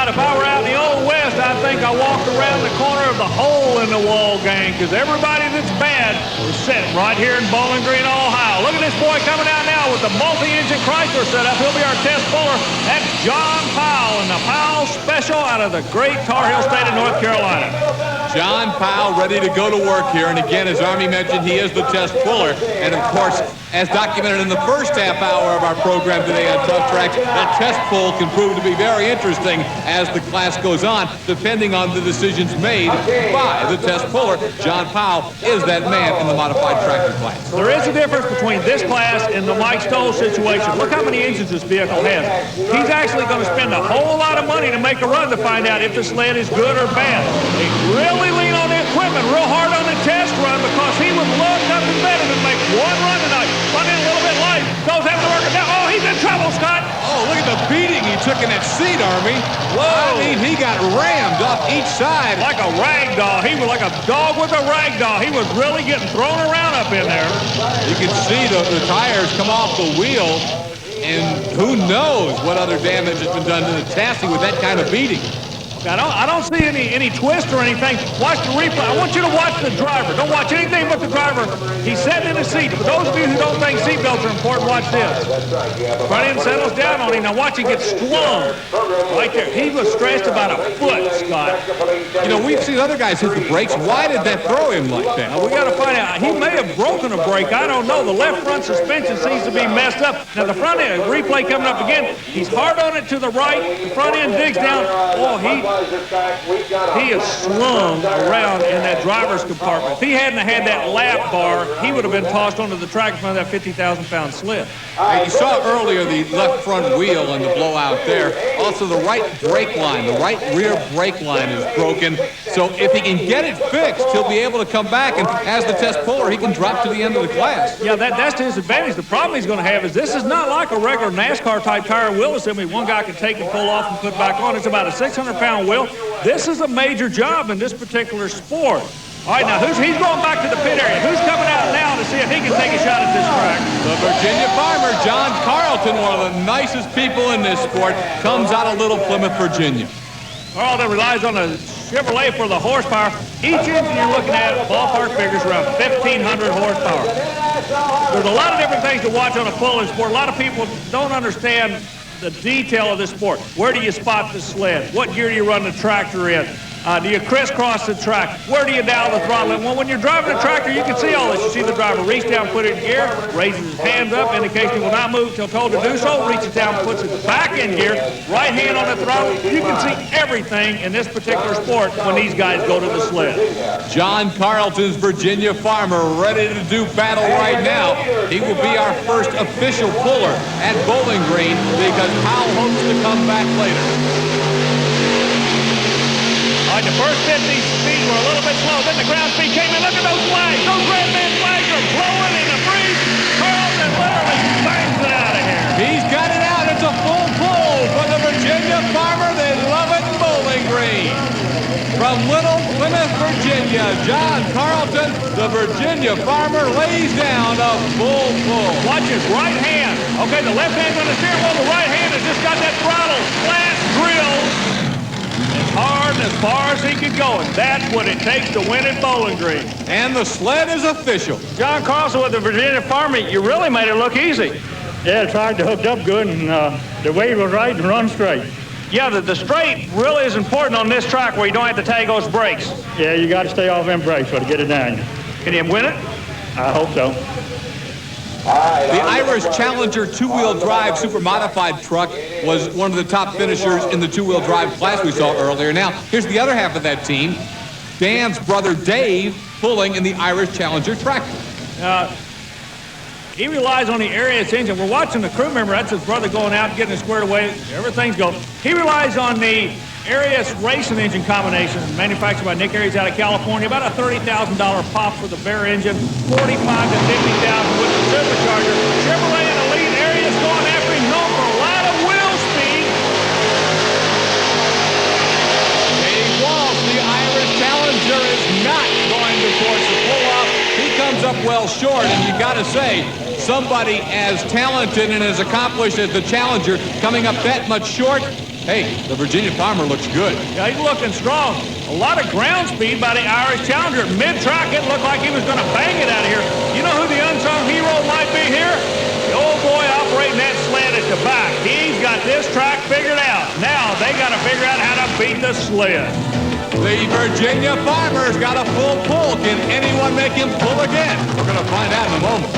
God, if I were out in the Old West, I think I walked around the corner of the hole in the wall gang, because everybody that's bad is sitting right here in Bowling Green, Ohio. Look at this boy coming out now with the multi-engine Chrysler setup. He'll be our test puller. That's John Powell and the Powell Special out of the great Tar Heel state of North Carolina. John Powell ready to go to work here. And again, as Army mentioned, he is the test puller. And of course, as documented in the first half hour of our program today on Tough Tracks, that test pull can prove to be very interesting as the class goes on, depending on the decisions made by the test puller. John Powell is that man in the modified tractor class. There is a difference between this class and the Mike Stoll situation. Look how many engines this vehicle has. He's actually going to spend a whole lot of money to make a run to find out if the sled is good or bad. He really lean on the equipment real hard on the test run, because he would love nothing better than make one run tonight. Run in a little bit late. Goes after the worker. Now, oh, he's in trouble, Scott. Oh, look at the beating he took in that seat, Army. Whoa. I mean, he got rammed off each side. Like a rag doll. He was like a dog with a rag doll. He was really getting thrown around up in there. You can see the tires come off the wheel, and who knows what other damage has been done to the chassis with that kind of beating. I don't see any twist or anything. Watch the replay. I want you to watch the driver. Don't watch anything but the driver. He's sitting in the seat. For those of you who don't think seatbelts are important, watch this. Front end settles down on him. Now watch him get slung. Right there. He was stressed about a foot, Scott. You know, we've seen other guys hit the brakes. Why did that throw him like that? Now, we got to find out. He may have broken a brake. I don't know. The left front suspension seems to be messed up. Now the front end, replay coming up again. He's hard on it to the right. The front end digs down. Oh, he is slung around in that driver's compartment. If he hadn't had that lap bar, he would have been tossed onto the track in front of that 50,000-pound sled. You saw earlier the left front wheel and the blowout there. Also, the right brake line, the right rear brake line is broken. So if he can get it fixed, he'll be able to come back, and as the test puller, he can drop to the end of the class. Yeah, that's to his advantage. The problem he's going to have is this is not like a regular NASCAR-type tire and wheel assembly. One guy can take and pull off and put back on. It's about a 600-pound wheel. This is a major job in this particular sport. All right, now he's going back to the pit area. Who's coming out now to see if he can take a shot at this track? The Virginia farmer, John Carlton, one of the nicest people in this sport, comes out of Little Plymouth, Virginia. Carlton relies on the Chevrolet for the horsepower. Each engine you're looking at, ballpark figures around 1,500 horsepower. There's a lot of different things to watch on a pulling sport. A lot of people don't understand the detail of this sport. Where do you spot the sled? What gear do you run the tractor in? Do you crisscross the track? Where do you dial the throttle? Well, when you're driving a tractor, you can see all this. You see the driver reach down, put it in gear, raises his hands up, indicating he will not move until told to do so, reaches down, puts it back in gear, right hand on the throttle. You can see everything in this particular sport when these guys go to the sled. John Carlton's Virginia farmer ready to do battle right now. He will be our first official puller at Bowling Green because Powell hopes to come back later. All right, the first 50 speeds were a little bit slow. Then the ground speed came in. Look at those flags. Those red man flags are blowing in the breeze. Carlton literally bangs it out of here. He's got it out. It's a full pull for the Virginia farmer. They love it in Bowling Green. From Little Plymouth, Virginia, John Carlton, the Virginia farmer, lays down a full pull. Watch his right hand. Okay, the left hand's on the steering wheel. The right hand has just got that throttle flat drilled hard and as far as he could go, and that's what it takes to win at Bowling Green. And the sled is official. John Carlson with the Virginia farmer, you really made it look easy. Yeah, the tractor hooked up good, and the weight was right and run straight. Yeah, the straight really is important on this track where you don't have to tag those brakes. Yeah, you got to stay off them brakes to get it down. Can you win it? I hope so. The Irish Challenger two-wheel drive super modified truck was one of the top finishers in the two-wheel drive class we saw earlier. Now, here's the other half of that team. Dan's brother Dave pulling in the Irish Challenger tractor. He relies on the Arias engine. We're watching the crew member. That's his brother going out and getting it squared away. Everything's going. He relies on the Arias racing engine combination manufactured by Nick Arias out of California. About a $30,000 pop for the bare engine, $45,000 to $50,000 with the supercharger. Chevrolet and Elite Arias going after him, known for a lot of wheel speed. Dave Walsh, the Irish Challenger, is not going to force the pull-off. He comes up well short, and you got to say, somebody as talented and as accomplished as the Challenger coming up that much short, Hey, the Virginia Farmer looks good. Yeah, he's looking strong. A lot of ground speed by the Irish Challenger. Mid-track, it looked like he was going to bang it out of here. You know who the unsung hero might be here? The old boy operating that sled at the back. He's got this track figured out. Now they got to figure out how to beat the sled. The Virginia Farmer's got a full pull. Can anyone make him pull again? We're going to find out in a moment.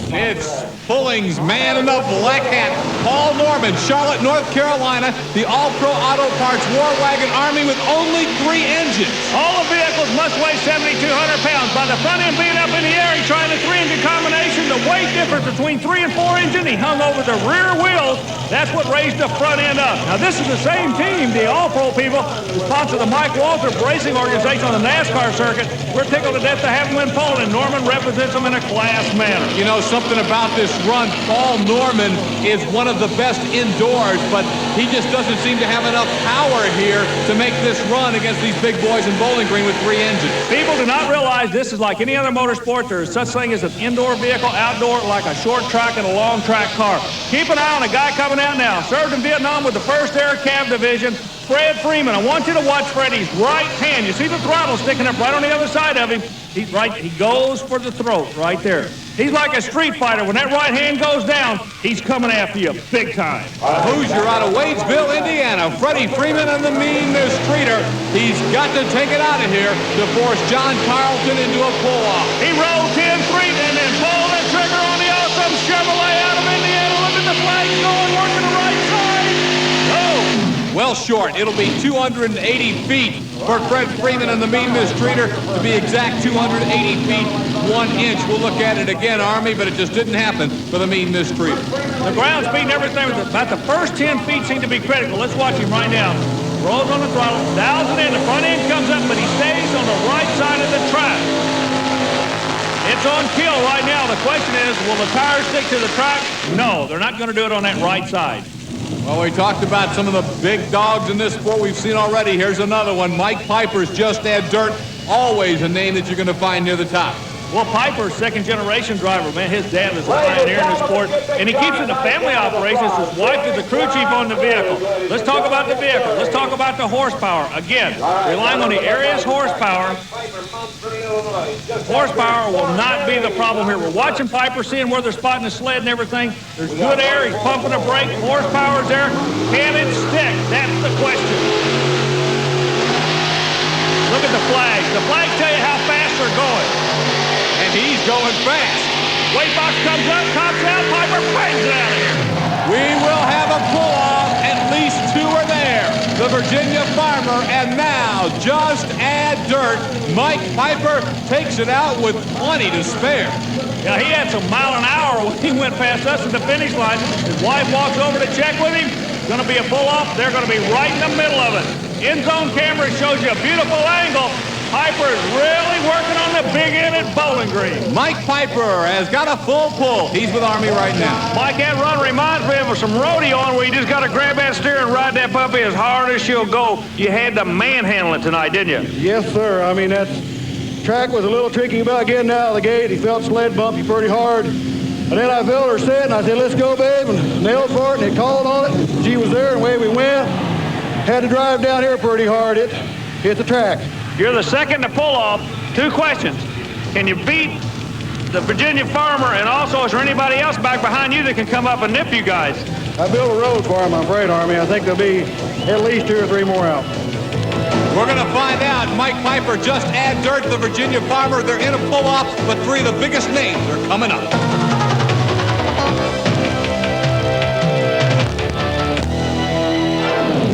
It's pulling's man in the black hat, Paul Norman, Charlotte, North Carolina, the All-Pro Auto Parts War Wagon Army with only 3 engines. All the vehicles must weigh 7,200 pounds. By the front end being up in the air, he tried a 3-engine combination. The weight difference between 3 and 4 engine, he hung over the rear wheels. That's what raised the front end up. Now, this is the same team, the All-Pro people, who sponsor the Mike Waltrip Racing Organization on the NASCAR circuit. We're tickled to death to have him in Poland. Norman represents them in a class manner. You know, something about this run, Paul Norman is one of the best indoors, but he just doesn't seem to have enough power here to make this run against these big boys in Bowling Green with 3 engines. People do not realize this is like any other motorsport. There is such thing as an indoor vehicle, outdoor, like a short track and a long track car. Keep an eye on a guy coming out now. Served in Vietnam with the 1st Air Cav Division, Fred Freeman. I want you to watch Freddie's right hand. You see the throttle sticking up right on the other side of him. He's right. He goes for the throat right there. He's like a street fighter. When that right hand goes down, he's coming after you big time. Hoosier out of Wadesville, Indiana. Freddie Freeman and the mean mistreater. He's got to take it out of here to force John Carlton into a pull-off. He rolled 10-3 and then pulled the trigger on the awesome Chevrolet out of Indiana. Look at the flags going, working the right side. Oh. Well short. It'll be 280 feet for Fred Freeman and the mean mistreater. To be exact, 280 feet, 1 inch. We'll look at it again, Army, but it just didn't happen for the mean mistreater. The ground speed and everything, about the first 10 feet seem to be critical. Let's watch him right now. Rolls on the throttle, dials it in, the front end comes up, but he stays on the right side of the track. It's on kill right now. The question is, will the tires stick to the track? No, they're not going to do it on that right side. Well, we talked about some of the big dogs in this sport we've seen already. Here's another one. Mike Piper's Just Add Dirt. Always a name that you're going to find near the top. Well, Piper's second-generation driver, man. His dad was a pioneer in the sport, and he keeps it a family operation. His wife is the crew chief on the vehicle. Let's talk about the vehicle. Let's talk about the horsepower. Again, relying on the area's horsepower. Horsepower will not be the problem here. We're watching Piper, seeing where they're spotting the sled and everything. There's good air. He's pumping a brake. Horsepower's there. Can it stick? That's the question. Look at the flags. The flags tell you how fast they're going. And he's going fast. Weight box comes up, tops out, Piper bangs it out of here. We will have a pull-off. At least 2 are there. The Virginia Farmer, and now Just Add Dirt. Mike Piper takes it out with plenty to spare. Yeah, he had some mile an hour when he went past us at the finish line. His wife walks over to check with him. It's going to be a pull-off. They're going to be right in the middle of it. In-zone camera shows you a beautiful angle. Piper is really working on the big end at Bowling Green. Mike Piper has got a full pull. He's with Army right now. Mike, that run reminds me of some rodeo on where you just got to grab that steer and ride that puppy as hard as she'll go. You had to manhandle it tonight, didn't you? Yes, sir. I mean, that track was a little tricky about getting out of the gate. He felt sled bumpy pretty hard. And then I felt her sit, and I said, let's go, babe, and nailed for it, and it called on it. She was there, and away we went. Had to drive down here pretty hard. It hit the track. You're the second to pull off. 2 questions. Can you beat the Virginia Farmer, and also is there anybody else back behind you that can come up and nip you guys? I built a road for him, I'm afraid, Army. I think there'll be at least 2 or 3 more out. We're going to find out. Mike Piper, Just Add Dirt, the Virginia Farmer. They're in a pull-off, but 3 of the biggest names are coming up.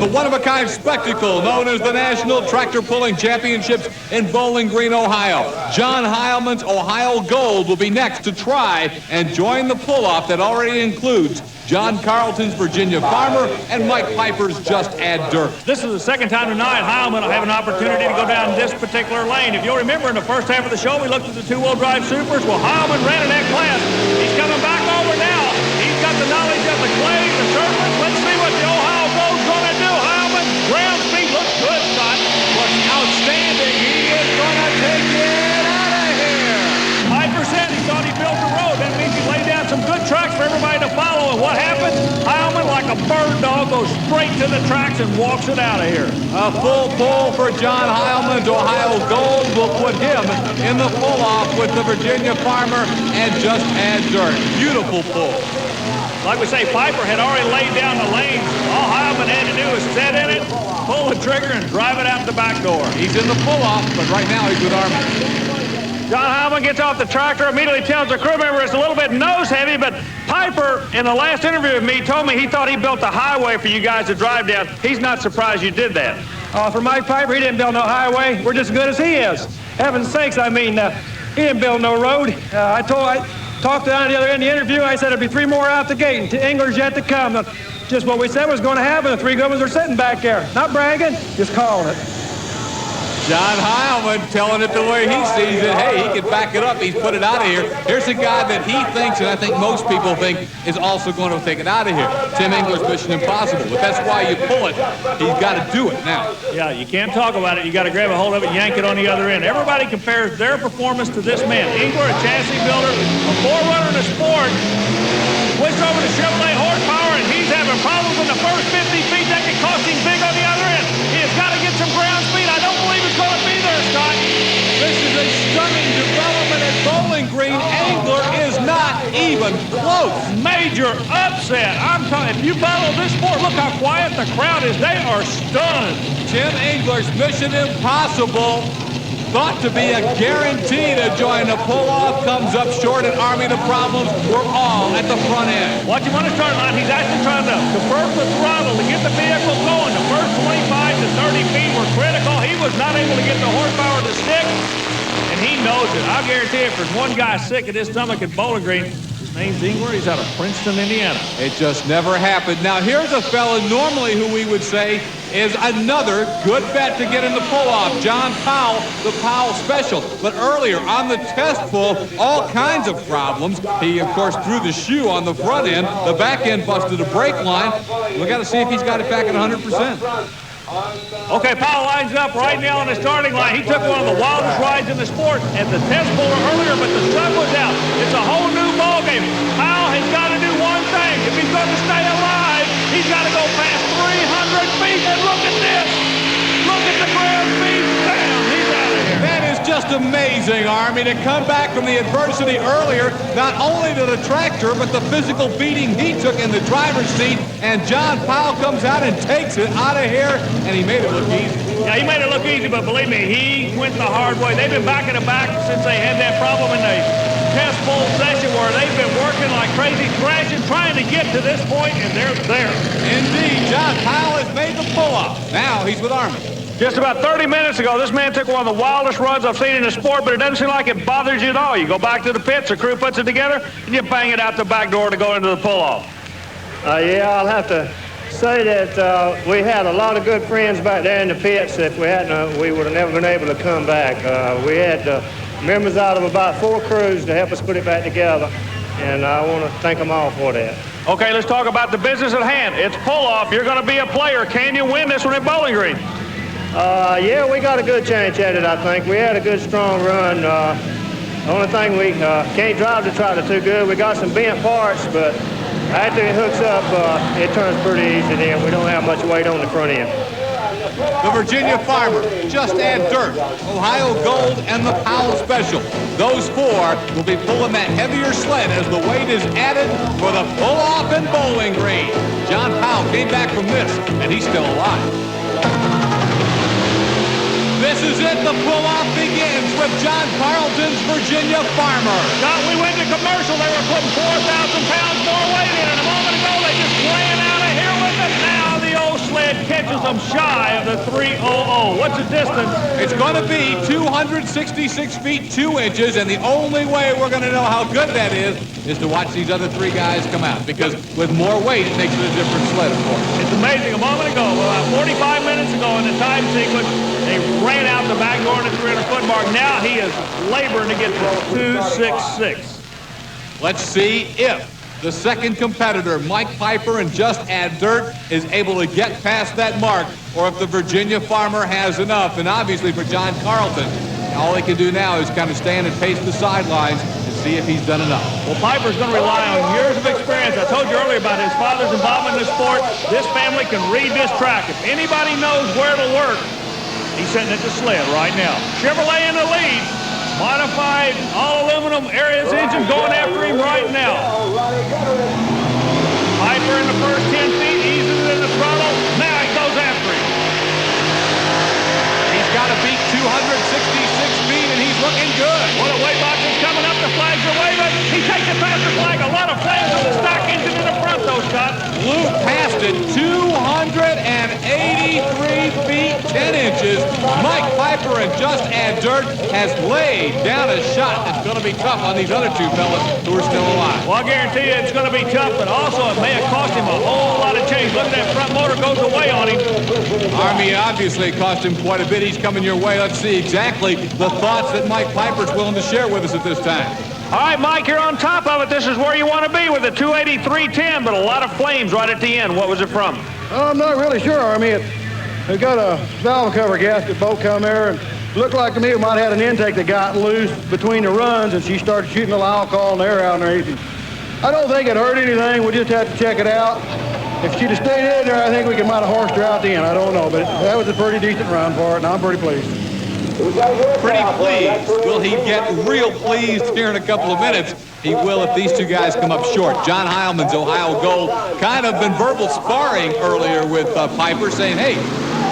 The one-of-a-kind spectacle known as the National Tractor Pulling Championships in Bowling Green, Ohio. John Heilman's Ohio Gold will be next to try and join the pull-off that already includes John Carlton's Virginia Farmer and Mike Piper's Just Add Dirt. This is the second time tonight Heilman will have an opportunity to go down this particular lane. If you'll remember, in the first half of the show, we looked at the 2-wheel drive supers. Well, Heilman ran in that class. He's coming back over now. He's got the knowledge of the clay, the surface. Let's see what the Ohio Gold's going to do. Heilman, ground speed looks good, Scott. Looks outstanding. He is going to take it out of here. Piper said he thought he built the road. That means he laid down some good tracks for everybody to a bird dog, goes straight to the tracks and walks it out of here. A full pull for John Heilman's Ohio Gold will put him in the pull-off with the Virginia Farmer and Just Add Dirt. Beautiful pull. Like we say, Piper had already laid down the lanes. All Heilman had to do was set in it, pull the trigger, and drive it out the back door. He's in the pull-off, but right now he's with Army. John Heilman gets off the tractor, immediately tells the crew member it's a little bit nose heavy, but Piper, in the last interview with me, told me he thought he built a highway for you guys to drive down. He's not surprised you did that. For Mike Piper, he didn't build no highway. We're just as good as he is. Heaven's sakes, I mean, he didn't build no road. I talked to him the other end of the interview. I said there'd be 3 more out the gate, and Engler's yet to come. Just what we said was going to happen. The 3 good ones are sitting back there. Not bragging, just calling it. John Heilman telling it the way he sees it. Hey, he can back it up. He's put it out of here. Here's a guy that he thinks, and I think most people think, is also going to take it out of here. Tim Engler's Mission Impossible. But that's why you pull it. He's got to do it now. Yeah, you can't talk about it. You got to grab a hold of it and yank it on the other end. Everybody compares their performance to this man. Engler, a chassis builder, a forerunner in the sport, switched over to Chevrolet horsepower, and he's having problems in the first 50 feet. That could cost him big on the other end. He has got to get some ground speed. I don't believe it's going to be there, Scott. This is a stunning development at Bowling Green. Engler is not even close. Major upset. I'm telling you, if you follow this sport, look how quiet the crowd is. They are stunned. Tim Engler's Mission Impossible, thought to be a guarantee to join the pull-off, comes up short, and Army the problems were all at the front end. Watch him on the start line. He's actually trying to convert the throttle to get the vehicle going. The first 25 to 30 feet were critical. He was not able to get the horsepower to stick, and he knows it. I'll guarantee if there's one guy sick at his stomach at Bowling Green, his name's Engler. He's out of Princeton, Indiana. It just never happened. Now, here's a fella normally who we would say is another good bet to get in the pull-off. John Powell, the Powell special. But earlier on the test pull, all kinds of problems. He, of course, threw the shoe on the front end. The back end busted a brake line. We got to see if he's got it back at 100%. Okay, Powell lines up right now on the starting line. He took one of the wildest rides in the sport at the test puller earlier, but the sun was out. It's a whole new ballgame. Powell has got to do one thing. If he's going to stay alive, he's got to go past 300 feet. And look at this. Look at the ground speed down. He's out of here. That is just amazing, Army, to come back from the adversity earlier, not only to the tractor, but the physical beating he took in the driver's seat. And John Powell comes out and takes it out of here, and he made it look easy. Yeah, he made it look easy, but believe me, he went the hard way. They've been back in the back since they had that problem in the test pull session where they've been working like crazy, thrashing, trying to get to this point, and they're there. Indeed, John Powell has made the pull-off. Now he's with Army. Just about 30 minutes ago, this man took one of the wildest runs I've seen in the sport, but it doesn't seem like it bothers you at all. You go back to the pits, the crew puts it together, and you bang it out the back door to go into the pull-off. Yeah, I'll have to say that we had a lot of good friends back there in the pits. If we hadn't, we would have never been able to come back. We had members out of about 4 crews to help us put it back together, and I want to thank them all for that. Okay, let's talk about the business at hand. It's pull-off. You're going to be a player. Can you win this one at Bowling Green? Yeah, we got a good chance at it, I think. We had a good, strong run. The only thing we can't drive the tractor too good. We got some bent parts, but after it hooks up, it turns pretty easy then. We don't have much weight on the front end. The Virginia Farmer, Just Add Dirt, Ohio Gold, and the Powell Special. Those 4 will be pulling that heavier sled as the weight is added for the pull-off in Bowling Green. John Powell came back from this, and he's still alive. This is it. The pull-off begins with John Carlton's Virginia Farmer. Scott, we went to commercial. They were putting 4,000 pounds more weight in, and a moment ago they just ran out of here with it. Now the old sled catches them shy of the 300. What's the distance? It's going to be 266 feet 2 inches, and the only way we're going to know how good that is to watch these other 3 guys come out, because with more weight, it makes it a different sled, of course. It's amazing. A moment ago, about 45 minutes ago in the time sequence, they ran out the back door in the 300-foot mark. Now he is laboring to get to 266. Let's see if the second competitor, Mike Piper and Just Add Dirt, is able to get past that mark, or if the Virginia Farmer has enough. And obviously for John Carlton, all he can do now is kind of stand and pace the sidelines and see if he's done enough. Well, Piper's going to rely on years of experience. I told you earlier about his father's involvement in the sport. This family can read this track. If anybody knows where to work, he's sitting at the sled right now. Chevrolet in the lead. Modified all-aluminum Arias engine going after him right now. Piper in the first 10 feet, eases it in the throttle. Now he goes after him. He's got to beat 266 feet, and he's looking good. Well, the weight box is coming up. The flags are waving. He takes a faster flag. A lot of flames on the stock engine in the front, though, Scott. Blew past it, 283 feet, 10 inches. Mike Piper and Just Add Dirt has laid down a shot. It's going to be tough on these other two fellas who are still alive. Well, I guarantee you it's going to be tough, but also it may have cost him a whole lot of change. Look at that front motor goes away on him. Army obviously cost him quite a bit. He's coming your way. Let's see exactly the thoughts that Mike Piper's willing to share with us at this time. All right, Mike, you're on top of it. This is where you want to be with a 283.10, but a lot of flames right at the end. What was it from? I'm not really sure, Army. It got a valve cover gasket bolt come there, and looked like to me it might have had an intake that got loose between the runs, and she started shooting a little alcohol and air out underneath it. I don't think it hurt anything. We just have to check it out. If she'd have stayed in there, I think we might have horsed her out the end. I don't know, but that was a pretty decent run for it, and I'm pretty pleased. Pretty pleased. Will he get real pleased here in a couple of minutes? He will if these two guys come up short. John Heilman's Ohio Gold kind of been verbal sparring earlier with Piper, saying, hey,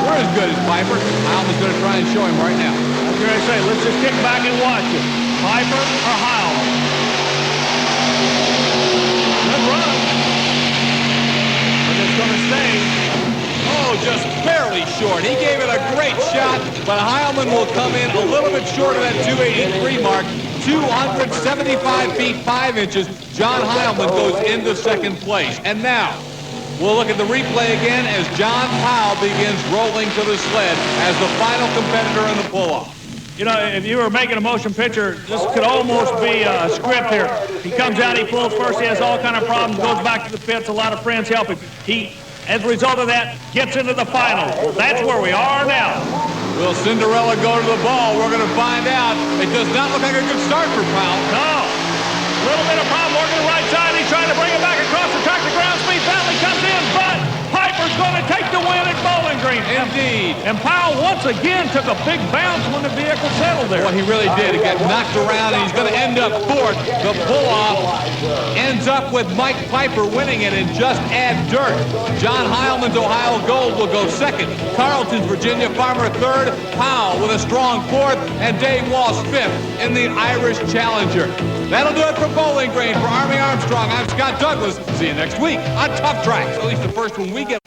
we're as good as Piper. Heilman's going to try and show him right now. I was going to say, let's just kick back and watch it. Piper or Heilman? Good run. But it's going to stay. Oh, just barely short. He gave it a great shot, but Heilman will come in a little bit short of that 283 mark. 275 feet, 5 inches. John Heilman goes into second place. And now, we'll look at the replay again as John Powell begins rolling to the sled as the final competitor in the pull-off. You know, if you were making a motion picture, this could almost be a script here. He comes out, he pulls first, he has all kind of problems, goes back to the pits, a lot of friends help him. He, as a result of that, gets into the final. That's where we are now. Will Cinderella go to the ball? We're going to find out. It does not look like a good start for Powell. No. A little bit of problem working the right side. He's trying to bring it back across the track. The ground speed penalty comes in, but Piper's going to take the win at Bowling Green. Indeed. And Powell once again took a big bounce when the vehicle settled there. Well, he really did. He got knocked around, and he's going to end up fourth. The pull-off ends up with Mike Piper winning it, and Just Add Dirt. John Heilman's Ohio Gold will go second. Carleton's Virginia Farmer third. Powell with a strong fourth, and Dave Walsh fifth in the Irish Challenger. That'll do it for Bowling Green. For Army Armstrong, I'm Scott Douglas. See you next week on Tough Tracks. At least the first one we get.